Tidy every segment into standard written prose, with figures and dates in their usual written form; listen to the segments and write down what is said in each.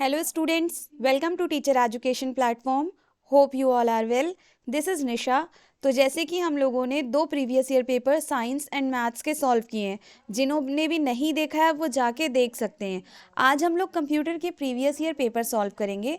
Hello students, welcome to Teacher Education Platform. Hope you all are well. This is Nisha. तो जैसे कि हम लोगों ने 2 previous year paper science and maths के सॉल्व किए हैं, जिन्होंने भी नहीं देखा है वो जाके देख सकते हैं। आज हम लोग कंप्यूटर के प्रीवियस ईयर पेपर सॉल्व करेंगे।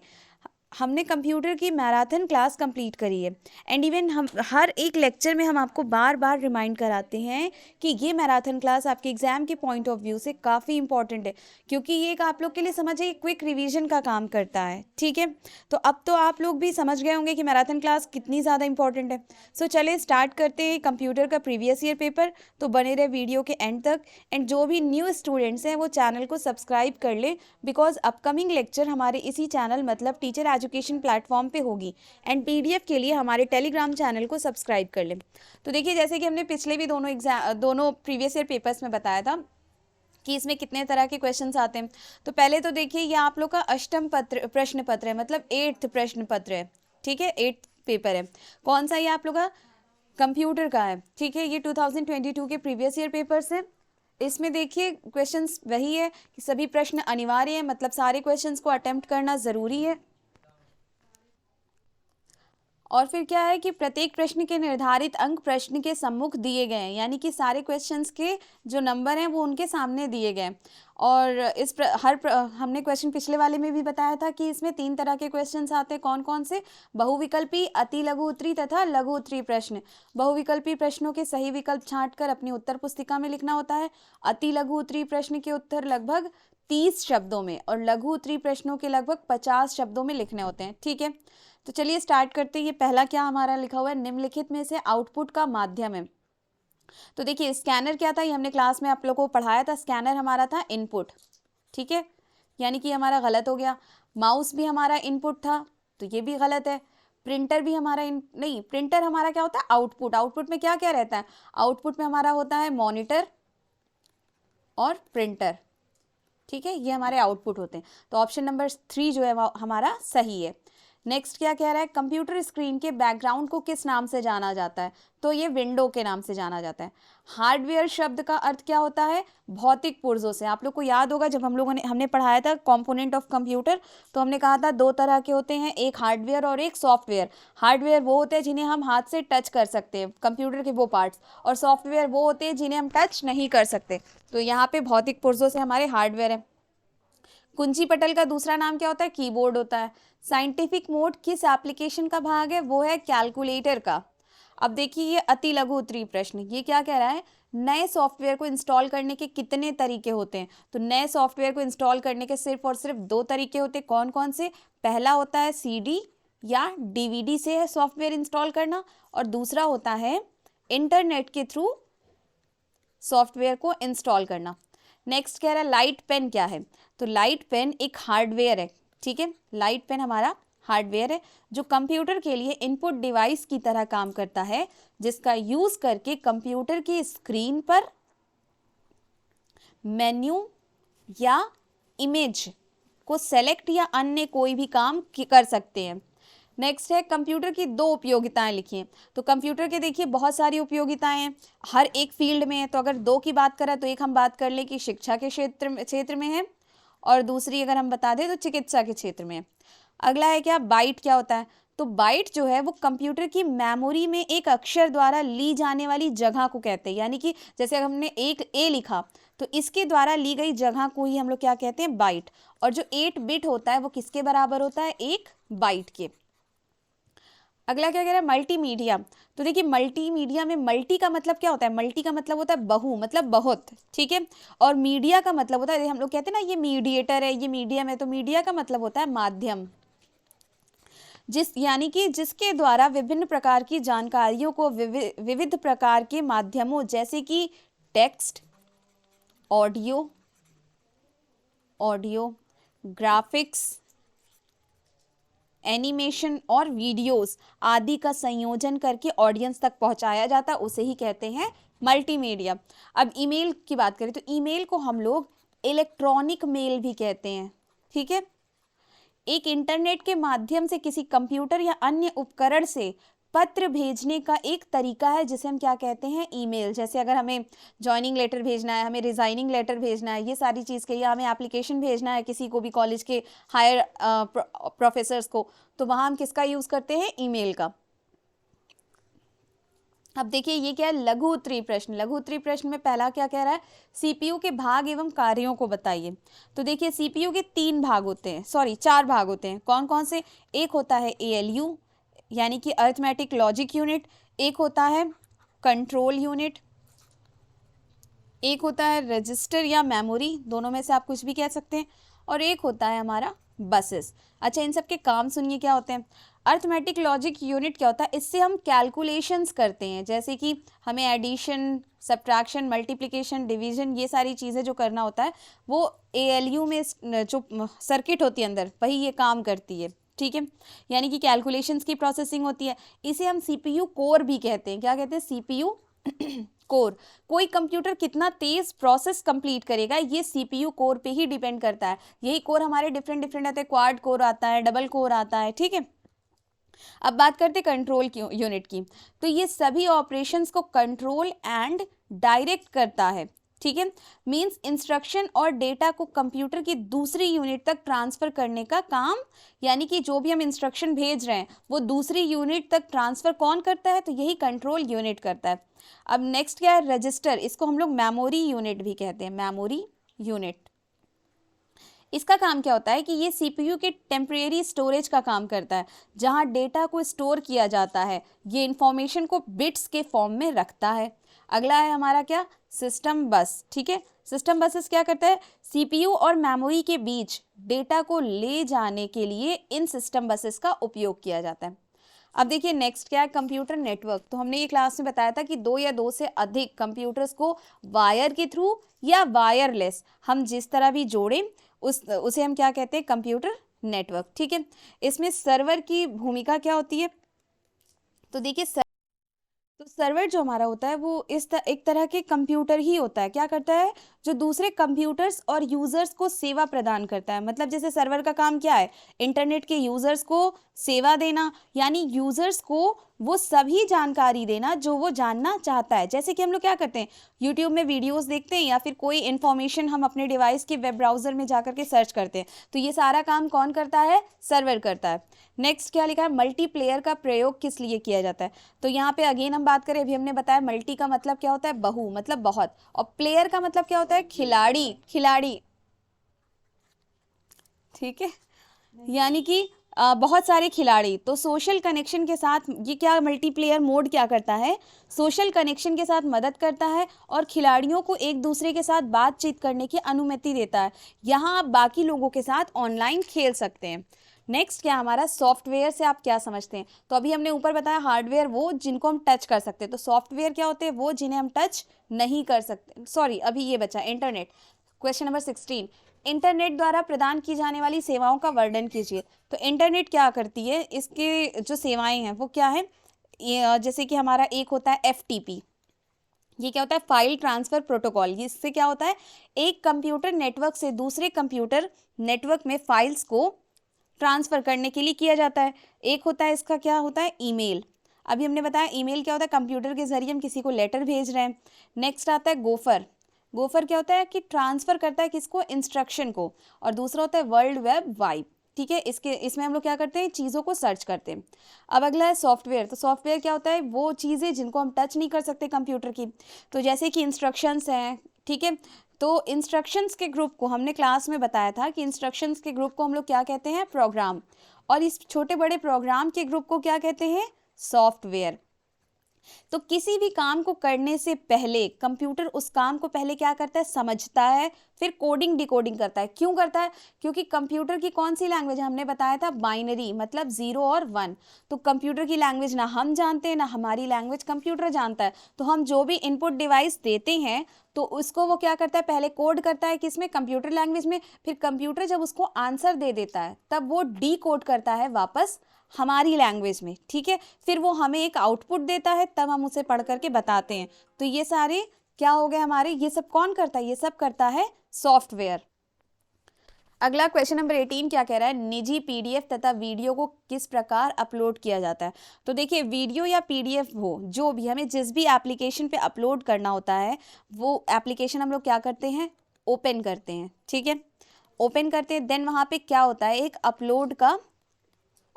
हमने कंप्यूटर की मैराथन क्लास कंप्लीट करी है एंड इवन हम हर एक लेक्चर में हम आपको बार बार रिमाइंड कराते हैं कि ये मैराथन क्लास आपके एग्ज़ाम के पॉइंट ऑफ व्यू से काफ़ी इंपॉर्टेंट है, क्योंकि ये एक आप लोग के लिए समझिए क्विक रिवीजन का काम करता है। ठीक है, तो अब तो आप लोग भी समझ गए होंगे कि मैराथन क्लास कितनी ज़्यादा इंपॉर्टेंट है। सो चले स्टार्ट करते हैं कंप्यूटर का प्रीवियस ईयर पेपर। तो बने रहे वीडियो के एंड तक एंड जो भी न्यू स्टूडेंट्स हैं वो चैनल को सब्सक्राइब कर लें, बिकॉज अपकमिंग लेक्चर हमारे इसी चैनल मतलब टीचर एजुकेशन प्लेटफॉर्म पे होगी एंड पीडीएफ के लिए हमारे टेलीग्राम चैनल को सब्सक्राइब कर लें। तो देखिए, जैसे कि हमने पिछले भी दोनों प्रीवियस ईयर पेपर्स में बताया था कि इसमें कितने तरह के क्वेश्चंस आते हैं। तो पहले तो देखिए, ये आप लोग का अष्टम प्रश्न पत्र है, मतलब 8th प्रश्न पत्र है। ठीक है, 8th पेपर है। कौन सा ये आप लोग का? कंप्यूटर का है। ठीक है, ये 2022 के प्रीवियस ईयर पेपर्स हैं। इसमें देखिए क्वेश्चंस वही है कि सभी प्रश्न अनिवार्य है, मतलब सारे क्वेश्चंस को अटेम्प्ट करना ज़रूरी है। और फिर क्या है कि प्रत्येक प्रश्न के निर्धारित अंक प्रश्न के सम्मुख दिए गए हैं, यानी कि सारे क्वेश्चंस के जो नंबर हैं वो उनके सामने दिए गए। और हमने क्वेश्चन पिछले वाले में भी बताया था कि इसमें 3 तरह के क्वेश्चंस आते हैं। कौन कौन से? बहुविकल्पी, अति लघु उत्तरी तथा लघु उत्तरी प्रश्न। बहुविकल्पी प्रश्नों के सही विकल्प छांटकर अपनी उत्तर पुस्तिका में लिखना होता है। अति लघु उत्तरी प्रश्न के उत्तर लगभग 30 शब्दों में और लघु उत्तरी प्रश्नों के लगभग 50 शब्दों में लिखने होते हैं। ठीक है, तो चलिए स्टार्ट करते हैं। ये पहला क्या हमारा लिखा हुआ है? निम्नलिखित में से आउटपुट का माध्यम है। तो देखिए, स्कैनर क्या था, ये हमने क्लास में आप लोगों को पढ़ाया था। स्कैनर हमारा था इनपुट। ठीक है, यानी कि हमारा गलत हो गया। माउस भी हमारा इनपुट था, तो ये भी गलत है। प्रिंटर भी हमारा नहीं, प्रिंटर हमारा क्या होता है? आउटपुट। आउटपुट में क्या क्या रहता है? आउटपुट में हमारा होता है मॉनिटर और प्रिंटर। ठीक है, ये हमारे आउटपुट होते हैं। तो ऑप्शन नंबर 3 जो है वो हमारा सही है। नेक्स्ट क्या कह रहा है? कंप्यूटर स्क्रीन के बैकग्राउंड को किस नाम से जाना जाता है? तो ये विंडो के नाम से जाना जाता है। हार्डवेयर शब्द का अर्थ क्या होता है? भौतिक पुर्जों से। आप लोग को याद होगा जब हमने पढ़ाया था कंपोनेंट ऑफ कंप्यूटर, तो हमने कहा था 2 तरह के होते हैं, एक हार्डवेयर और एक सॉफ्टवेयर। हार्डवेयर वो होते हैं जिन्हें हम हाथ से टच कर सकते हैं, कंप्यूटर के वो पार्ट्स, और सॉफ्टवेयर वो होते हैं जिन्हें हम टच नहीं कर सकते। तो यहाँ पे भौतिक पुर्जों से हमारे हार्डवेयर है। कुंजी पटल का दूसरा नाम क्या होता है? कीबोर्ड होता है। साइंटिफिक मोड किस एप्लीकेशन का भाग है? वो है कैलकुलेटर का। अब देखिए, ये अति लघु उत्तरी प्रश्न, ये क्या कह रहा है? नए सॉफ्टवेयर को इंस्टॉल करने के कितने तरीके होते हैं? तो नए सॉफ्टवेयर को इंस्टॉल करने के सिर्फ और सिर्फ 2 तरीके होते हैं। कौन कौन से? पहला होता है सीडी या डीवीडी से सॉफ्टवेयर इंस्टॉल करना, और दूसरा होता है इंटरनेट के थ्रू सॉफ्टवेयर को इंस्टॉल करना। नेक्स्ट कह रहा है लाइट पेन क्या है? तो लाइट पेन एक हार्डवेयर है। ठीक है, लाइट पेन हमारा हार्डवेयर है जो कंप्यूटर के लिए इनपुट डिवाइस की तरह काम करता है, जिसका यूज करके कंप्यूटर की स्क्रीन पर मेन्यू या इमेज को सेलेक्ट या अन्य कोई भी काम कर सकते हैं। नेक्स्ट है कंप्यूटर की 2 उपयोगिताएं लिखिए। तो कंप्यूटर के देखिए बहुत सारी उपयोगिताएं हैं, हर एक फील्ड में है। तो अगर 2 की बात करें तो एक हम बात कर लें कि शिक्षा के क्षेत्र में है, और दूसरी अगर हम बता दें तो चिकित्सा के क्षेत्र में है। अगला है क्या? बाइट क्या होता है? तो बाइट जो है वो कंप्यूटर की मेमोरी में एक अक्षर द्वारा ली जाने वाली जगह को कहते हैं, यानी कि जैसे अगर हमने एक ए लिखा तो इसके द्वारा ली गई जगह को ही हम लोग क्या कहते हैं? बाइट। और जो 8 बिट होता है वो किसके बराबर होता है? 1 बाइट के। अगला क्या कह रहा है? मल्टीमीडिया। तो देखिए, मल्टीमीडिया में मल्टी का मतलब क्या होता है? मल्टी का मतलब होता है बहु, मतलब बहुत। ठीक है, और मीडिया का मतलब होता है, हम लोग कहते हैं ना ये मीडिएटर है, ये मीडियम है, तो मीडिया का मतलब होता है माध्यम, यानी कि जिसके द्वारा विभिन्न प्रकार की जानकारियों को विविध प्रकार के माध्यमों जैसे कि text, audio audio graphics, animation और वीडियोस आदि का संयोजन करके ऑडियंस तक पहुंचाया जाता है, उसे ही कहते हैं मल्टीमीडिया। अब ईमेल की बात करें तो ईमेल को हम लोग इलेक्ट्रॉनिक मेल भी कहते हैं। ठीक है, एक इंटरनेट के माध्यम से किसी कंप्यूटर या अन्य उपकरण से पत्र भेजने का एक तरीका है जिसे हम क्या कहते हैं, ईमेल। जैसे अगर हमें जॉइनिंग लेटर भेजना है, हमें रिजाइनिंग लेटर भेजना है, ये सारी चीज़ के, या हमें एप्लीकेशन भेजना है किसी को भी, कॉलेज के हायर प्रोफेसर्स को, तो वहाँ हम किसका यूज़ करते हैं, ईमेल का। अब देखिए ये क्या है, लघु उत्तरीय प्रश्न। लघु उत्तरीय प्रश्न में पहला क्या कह रहा है, सीपीयू के भाग एवं कार्यों को बताइए। तो देखिए सीपीयू के 3 भाग होते हैं, सॉरी 4 भाग होते हैं। कौन कौन से, एक होता है एएलयू यानी कि अरिथमेटिक लॉजिक यूनिट, एक होता है कंट्रोल यूनिट, एक होता है रजिस्टर या मेमोरी, दोनों में से आप कुछ भी कह सकते हैं, और एक होता है हमारा बसेस। अच्छा, इन सब के काम सुनिए क्या होते हैं। अरिथमेटिक लॉजिक यूनिट क्या होता है, इससे हम कैलकुलेशंस करते हैं, जैसे कि हमें एडिशन, सब्ट्रैक्शन, मल्टीप्लिकेशन, डिवीजन, ये सारी चीज़ें जो करना होता है वो एएलयू में जो सर्किट होती है अंदर, वही ये काम करती है, ठीक है। यानी कि कैलकुलेशंस की प्रोसेसिंग होती है। इसे हम सीपीयू कोर भी कहते हैं। क्या कहते हैं, सीपीयू कोर। कोई कंप्यूटर कितना तेज प्रोसेस कंप्लीट करेगा ये सीपीयू कोर पे ही डिपेंड करता है। यही कोर हमारे डिफरेंट डिफरेंट आते हैं, क्वाड कोर आता है, डबल कोर आता है, ठीक है। अब बात करते हैं कंट्रोल यूनिट की। तो ये सभी ऑपरेशंस को कंट्रोल एंड डायरेक्ट करता है, ठीक है। मींस इंस्ट्रक्शन और डेटा को कंप्यूटर की दूसरी यूनिट तक ट्रांसफर करने का काम, यानी कि जो भी हम इंस्ट्रक्शन भेज रहे हैं वो दूसरी यूनिट तक ट्रांसफर कौन करता है, तो यही कंट्रोल यूनिट करता है। अब नेक्स्ट क्या है, रजिस्टर। इसको हम लोग मेमोरी यूनिट भी कहते हैं, मेमोरी यूनिट। इसका काम क्या होता है कि ये सीपीयू के टेम्परेरी स्टोरेज का काम करता है, जहां डेटा को स्टोर किया जाता है। ये इंफॉर्मेशन को बिट्स के फॉर्म में रखता है। अगला है हमारा क्या, सिस्टम बस, ठीक है। सिस्टम बसेस क्या करता है, सीपीयू और मेमोरी के बीच डेटा को ले जाने के लिए इन सिस्टम बसेस का उपयोग किया जाता है। अब देखिए नेक्स्ट क्या है, कंप्यूटर नेटवर्क। तो हमने ये क्लास में बताया था कि 2 या 2 से अधिक कंप्यूटर्स को वायर के थ्रू या वायरलेस हम जिस तरह भी जोड़ें उसे हम क्या कहते हैं, कंप्यूटर नेटवर्क, ठीक है। इसमें सर्वर की भूमिका क्या होती है, तो देखिए तो सर्वर जो हमारा होता है वो एक तरह के कंप्यूटर ही होता है। क्या करता है, जो दूसरे कंप्यूटर्स और यूजर्स को सेवा प्रदान करता है। मतलब जैसे सर्वर का काम क्या है, इंटरनेट के यूजर्स को सेवा देना, यानी यूजर्स को वो सभी जानकारी देना जो वो जानना चाहता है। जैसे कि हम लोग क्या करते हैं, यूट्यूब में वीडियोस देखते हैं या फिर कोई इन्फॉर्मेशन हम अपने डिवाइस के वेब ब्राउजर में जाकर के सर्च करते हैं, तो ये सारा काम कौन करता है, सर्वर करता है। नेक्स्ट क्या लिखा है, मल्टीप्लेयर का प्रयोग किस लिए किया जाता है। तो यहाँ पे अगेन हम बात करें, अभी हमने बताया मल्टी का मतलब क्या होता है, बहु मतलब बहुत, और प्लेयर का मतलब क्या होता है, खिलाड़ी, खिलाड़ी, ठीक है, यानी कि बहुत सारे खिलाड़ी। तो सोशल कनेक्शन के साथ ये क्या, मल्टीप्लेयर मोड क्या करता है, सोशल कनेक्शन के साथ मदद करता है और खिलाड़ियों को एक दूसरे के साथ बातचीत करने की अनुमति देता है। यहाँ आप बाकी लोगों के साथ ऑनलाइन खेल सकते हैं। नेक्स्ट क्या हमारा, सॉफ्टवेयर से आप क्या समझते हैं। तो अभी हमने ऊपर बताया हार्डवेयर वो जिनको हम टच कर सकते हैं, तो सॉफ्टवेयर क्या होते हैं, वो जिन्हें हम टच नहीं कर सकते। सॉरी अभी ये बचा इंटरनेट। क्वेश्चन नंबर 16, इंटरनेट द्वारा प्रदान की जाने वाली सेवाओं का वर्णन कीजिए। तो इंटरनेट क्या करती है, इसके जो सेवाएं हैं वो क्या है, जैसे कि हमारा एक होता है एफटीपी। ये क्या होता है, फाइल ट्रांसफर प्रोटोकॉल। इससे क्या होता है, एक कंप्यूटर नेटवर्क से दूसरे कंप्यूटर नेटवर्क में फाइल्स को ट्रांसफर करने के लिए किया जाता है। एक होता है इसका क्या होता है, ईमेल। अभी हमने बताया ईमेल क्या होता है, कंप्यूटर के जरिए हम किसी को लेटर भेज रहे हैं। नेक्स्ट आता है गोफर। गोफर क्या होता है कि ट्रांसफर करता है किसको, इंस्ट्रक्शन को। और दूसरा होता है वर्ल्ड वेब वाइड, ठीक है। इसमें हम लोग क्या करते हैं, चीज़ों को सर्च करते हैं। अब अगला है सॉफ्टवेयर। तो सॉफ्टवेयर क्या होता है, वो चीज़ें जिनको हम टच नहीं कर सकते कंप्यूटर की, तो जैसे कि इंस्ट्रक्शंस हैं, ठीक है। तो इंस्ट्रक्शंस के ग्रुप को हमने क्लास में बताया था कि इंस्ट्रक्शंस के ग्रुप को हम लोग क्या कहते हैं, प्रोग्राम। और इस छोटे बड़े प्रोग्राम के ग्रुप को क्या कहते हैं, सॉफ्टवेयर। तो किसी भी काम को करने से पहले कंप्यूटर उस काम को पहले क्या करता है, समझता है, फिर कोडिंग डिकोडिंग करता है। क्यों करता है, क्योंकि कंप्यूटर की कौन सी लैंग्वेज है, हमने बताया था बाइनरी, मतलब 0 और 1। तो कंप्यूटर की लैंग्वेज ना हम जानते हैं ना हमारी लैंग्वेज कंप्यूटर जानता है। तो हम जो भी इनपुट डिवाइस देते हैं तो उसको वो क्या करता है, पहले कोड करता है किसमें, कंप्यूटर लैंग्वेज में। फिर कंप्यूटर जब उसको आंसर दे देता है तब वो डी कोड करता है वापस हमारी लैंग्वेज में, ठीक है। फिर वो हमें एक आउटपुट देता है, तब हम उसे पढ़ करके बताते हैं। तो ये सारे क्या हो गए हमारे, ये सब कौन करता है, ये सब करता है सॉफ्टवेयर। अगला क्वेश्चन नंबर 18 क्या कह रहा है, निजी पीडीएफ तथा वीडियो को किस प्रकार अपलोड किया जाता है। तो देखिए वीडियो या पीडीएफ हो जो भी, हमें जिस भी एप्लीकेशन पे अपलोड करना होता है वो एप्लीकेशन हम लोग क्या करते हैं, ओपन करते हैं, ठीक है, ओपन करते हैं। देन वहाँ पे क्या होता है, एक अपलोड का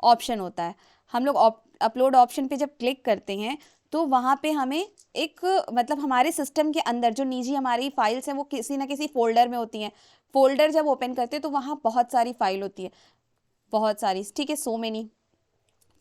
ऑप्शन होता है। हम लोग अपलोड ऑप्शन पे जब क्लिक करते हैं तो वहाँ पे हमें एक मतलब हमारे सिस्टम के अंदर जो निजी हमारी फाइल्स हैं वो किसी ना किसी फोल्डर में होती हैं। फोल्डर जब ओपन करते हैं तो वहाँ बहुत सारी फाइल होती है, बहुत सारी, ठीक है, सो मेनी।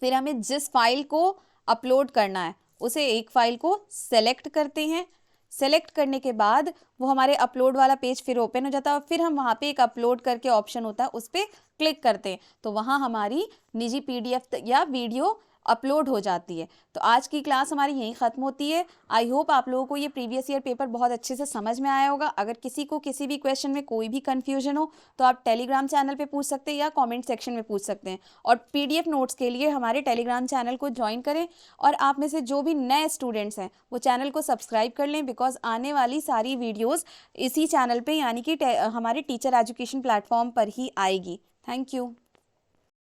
फिर हमें जिस फाइल को अपलोड करना है उसे एक फाइल को सेलेक्ट करते हैं। सेलेक्ट करने के बाद वो हमारे अपलोड वाला पेज फिर ओपन हो जाता है और फिर हम वहाँ पे एक अपलोड करके ऑप्शन होता है उस पर क्लिक करते हैं तो वहाँ हमारी निजी पीडीएफ या वीडियो अपलोड हो जाती है। तो आज की क्लास हमारी यहीं ख़त्म होती है। आई होप आप लोगों को ये प्रीवियस ईयर पेपर बहुत अच्छे से समझ में आया होगा। अगर किसी को किसी भी क्वेश्चन में कोई भी कन्फ्यूजन हो तो आप टेलीग्राम चैनल पे पूछ सकते हैं या कमेंट सेक्शन में पूछ सकते हैं। और पीडीएफ नोट्स के लिए हमारे टेलीग्राम चैनल को ज्वाइन करें और आप में से जो भी नए स्टूडेंट्स हैं वो चैनल को सब्सक्राइब कर लें, बिकॉज आने वाली सारी वीडियोज़ इसी चैनल पर यानी कि हमारे टीचर एजुकेशन प्लेटफॉर्म पर ही आएगी। Thank you.